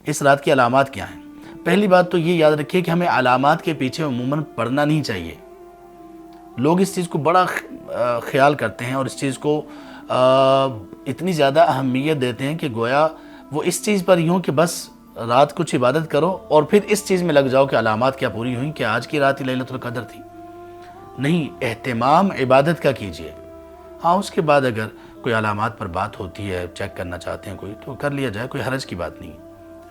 اس رات کی علامات کیا ہیں؟ پہلی بات تو یہ یاد رکھیے کہ ہمیں علامات کے پیچھے عموماً پڑھنا نہیں چاہیے۔ لوگ اس چیز کو بڑا خیال کرتے ہیں اور اس چیز کو اتنی زیادہ اہمیت دیتے ہیں کہ گویا وہ اس چیز پر یوں کہ بس رات کچھ عبادت کرو اور پھر اس چیز میں لگ جاؤ کہ علامات کیا پوری ہوئیں، کہ آج کی رات ہی لیلۃ القدر تھی۔ نہیں، اہتمام عبادت کا کیجئے۔ ہاں، اس کے بعد اگر کوئی علامات پر بات ہوتی ہے، چیک کرنا چاہتے ہیں کوئی، تو کر لیا جائے، کوئی حرج کی بات نہیں۔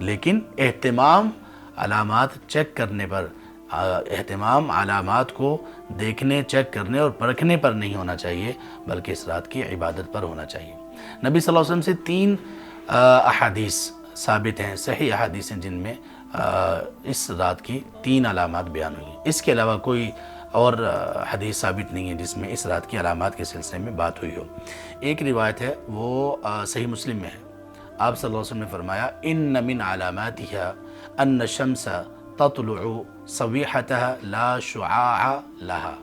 لیکن اہتمام علامات چیک کرنے پر، اہتمام علامات کو دیکھنے، چیک کرنے اور پرکھنے پر نہیں ہونا چاہیے، بلکہ اس رات کی عبادت پر ہونا چاہیے۔ نبی صلی اللہ علیہ وسلم سے 3 احادیث ثابت ہیں، صحیح احادیث ہیں، جن میں اس رات کی 3 علامات بیان ہوئی ہیں۔ اس کے علاوہ کوئی اور حدیث ثابت نہیں ہے جس میں اس رات کی علامات کے سلسلے میں بات ہوئی ہو۔ ایک روایت ہے، وہ صحیح مسلم میں ہے۔ آپ صلی اللہ علیہ وسلم نے فرمایا، ان من علاماتها ان الشمس تطلع صبیحتها لا شعاع لها۔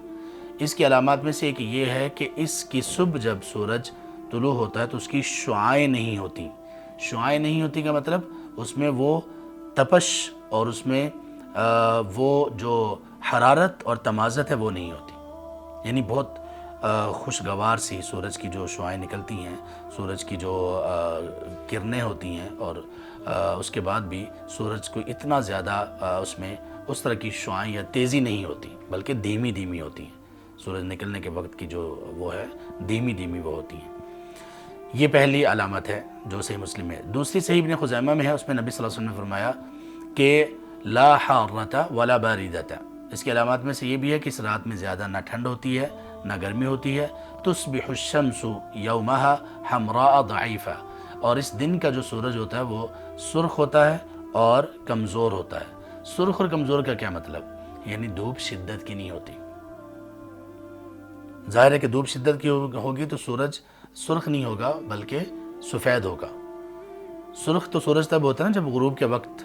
اس کی علامات میں سے ایک یہ ہے کہ اس کی صبح جب سورج طلوع ہوتا ہے تو اس کی شعاعیں نہیں ہوتی۔ شعاعیں نہیں ہوتی کا مطلب اس میں وہ تپش اور اس میں وہ جو حرارت اور تمازت ہے وہ نہیں ہوتی، یعنی بہت خوشگوار سی سورج کی جو شعاعیں نکلتی ہیں، سورج کی جو کرنیں ہوتی ہیں، اور اس کے بعد بھی سورج کو اتنا زیادہ اس میں اس طرح کی شعاعیں یا تیزی نہیں ہوتی، بلکہ دھیمی دھیمی ہوتی ہیں۔ سورج نکلنے کے وقت کی جو وہ ہے دھیمی دھیمی وہ ہوتی ہیں۔ یہ پہلی علامت ہے جو صحیح مسلم ہے۔ دوسری صحیح ابن خزیمہ میں ہے، اس میں نبی صلی اللہ علیہ وسلم نے فرمایا کہ لا حارۃ ولا باردۃ۔ اس کی علامات میں سے یہ بھی ہے کہ اس رات میں زیادہ نہ ٹھنڈ ہوتی ہے نہ گرمی ہوتی ہے۔ تصبح الشمس یومها حمراء ضعیفہ، اور اس دن کا جو سورج ہوتا ہے وہ سرخ ہوتا ہے اور کمزور ہوتا ہے۔ سرخ اور کمزور کا کیا مطلب؟ یعنی دھوپ شدت کی نہیں ہوتی۔ ظاہر ہے کہ دھوپ شدت کی ہوگی تو سورج سرخ نہیں ہوگا بلکہ سفید ہوگا۔ سرخ تو سورج تب ہوتا ہے نا جب غروب کے وقت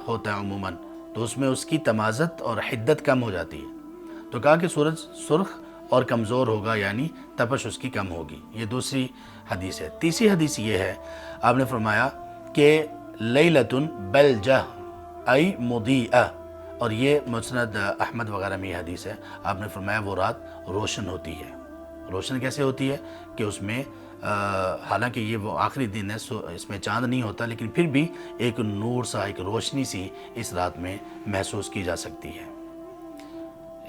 ہوتا ہے عموماً، تو اس میں اس کی تمازت اور حدت کم ہو جاتی ہے، تو کہا کہ سورج سرخ اور کمزور ہوگا، یعنی تپش اس کی کم ہوگی۔ یہ دوسری حدیث ہے۔ تیسری حدیث یہ ہے، آپ نے فرمایا کہ لیلۃ بلجہ ای مضیئہ، اور یہ مسند احمد وغیرہ میں یہ حدیث ہے۔ آپ نے فرمایا وہ رات روشن ہوتی ہے۔ روشن کیسے ہوتی ہے؟ کہ اس میں حالانکہ یہ وہ آخری دن ہے، اس میں چاند نہیں ہوتا، لیکن پھر بھی ایک نور سا، ایک روشنی سی اس رات میں محسوس کی جا سکتی ہے۔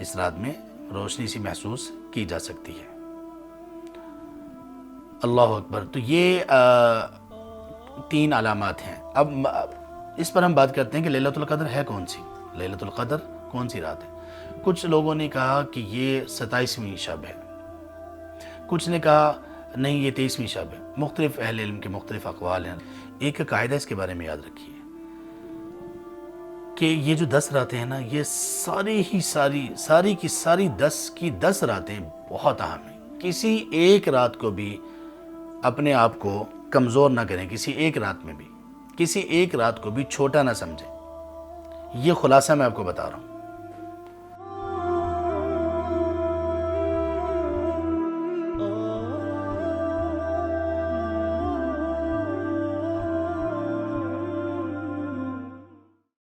اس رات میں روشنی سی محسوس کی جا سکتی ہے۔ اللہ اکبر۔ تو یہ 3 علامات ہیں۔ اب اس پر ہم بات کرتے ہیں کہ لیلۃ القدر ہے کون سی؟ لیلۃ القدر کون سی رات ہے؟ کچھ لوگوں نے کہا کہ یہ 27ویں شب ہے، کچھ نے کہا نہیں یہ 23ویں شب ہے۔ مختلف اہل علم کے مختلف اقوال ہیں۔ ایک قاعدہ اس کے بارے میں یاد رکھیے کہ یہ جو 10 راتیں ہیں نا، یہ ساری کی ساری 10 کی 10 راتیں بہت اہم ہیں۔ کسی ایک رات کو بھی اپنے آپ کو کمزور نہ کریں، کسی ایک رات میں بھی، کسی ایک رات کو بھی چھوٹا نہ سمجھیں۔ یہ خلاصہ میں آپ کو بتا رہا ہوں۔